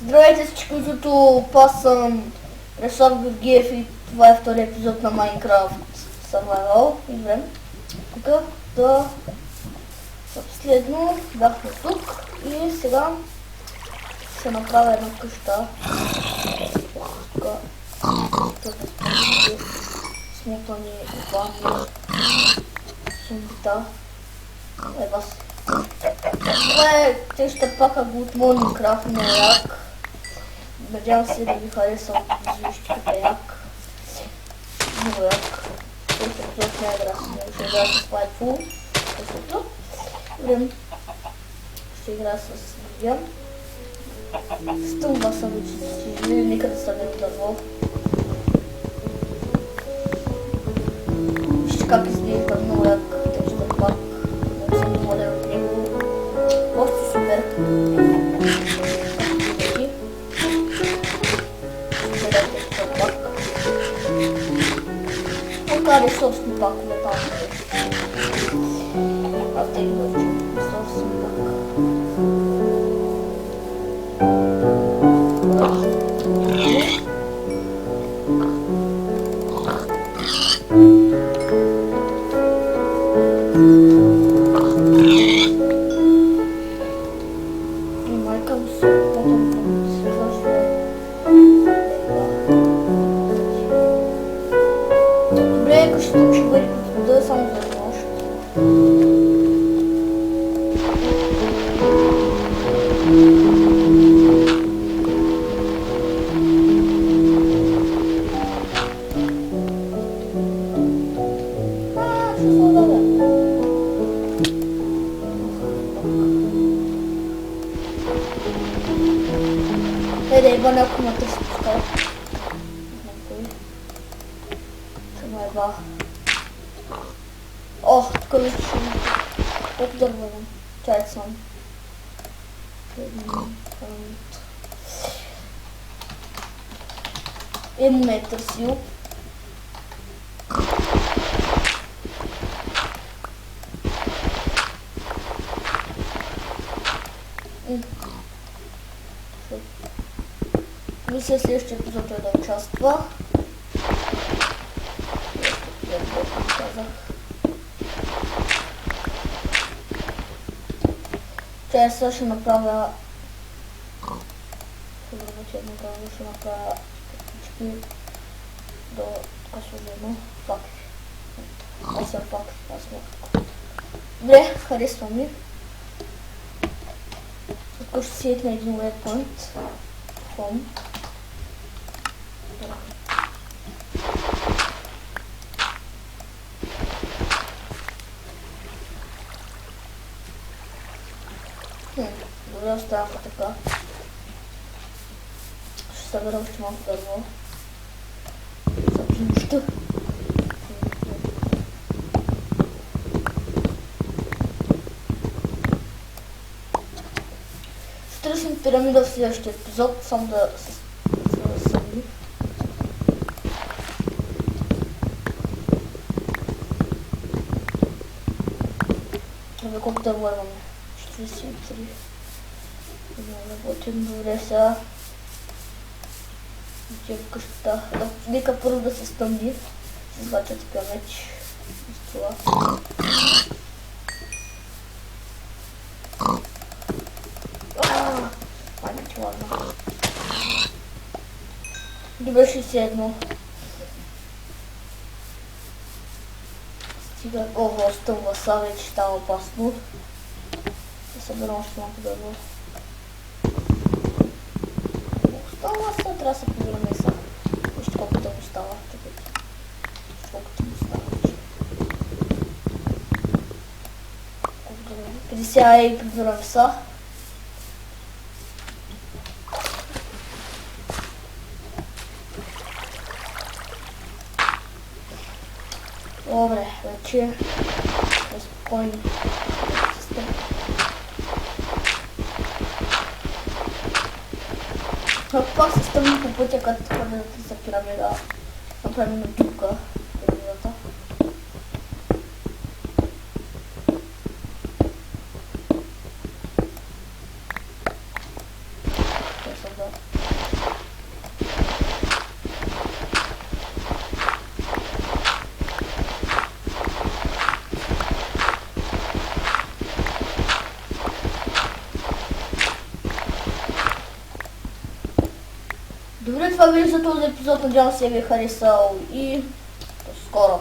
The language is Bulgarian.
Здравейте всички, които аз съм Ресор Георгиев и това е втори епизод на Minecraft Survival. Идем тук да последно бяхме тук и сега ще направя една къща. Тук смукани вани, сумбита. Бас. Това е теща пака от Minecraft на як. Надявам се да ви хареса вижте като як. Много як. Този епизод не е игра с ще игра с Lightfall. Ще игра с Vivian. Стълба са вече стижили, нека да ставим дърво. Вижте как изглежда много як теща пак. Не съм доволен от него. Просто супер. Care собствен пакове там. А те идват собствен пак. Майка му се къщата ще бъде да е само за нощ. Ще се отдаде. Да еба някой ме търси пускай. О, тук вече ще ми колко дърва имам. Чай съм. Ме е търсил. Мисля следващия епизод е да участва. Чай сега ще направя ще направя всички до късваме факли. Аз съм факли, аз съм. Добре, харесва ми. Тук ще сидят на един waypoint. Home. Добре, оставам така. Ще събера още малко дърво. За нощта. Ще търсим пирамида в следващия епизод, само да се събери. Добре, колко дърво имаме? 43. Работим добре сега. Отивам в къщата. Нека първо да се стъмни. Ще извача така меч. С това. Майната ладно. Добре, 61. Стига. Ого, стъмва са, вече става опасно. Да съберам още малко дърво. Остава сега, трябва да се погледаме сега. Вижте колко дълго става. Вижте колко дълго става. Преди сега и прибираме сега. Добре, вече е спокойно. Пак се стъмни по пътя, като да търся пирамида. Направим на тука пирамидата. Да. Добре, това беше за този епизод. Надявам се ви е харесал и до скоро.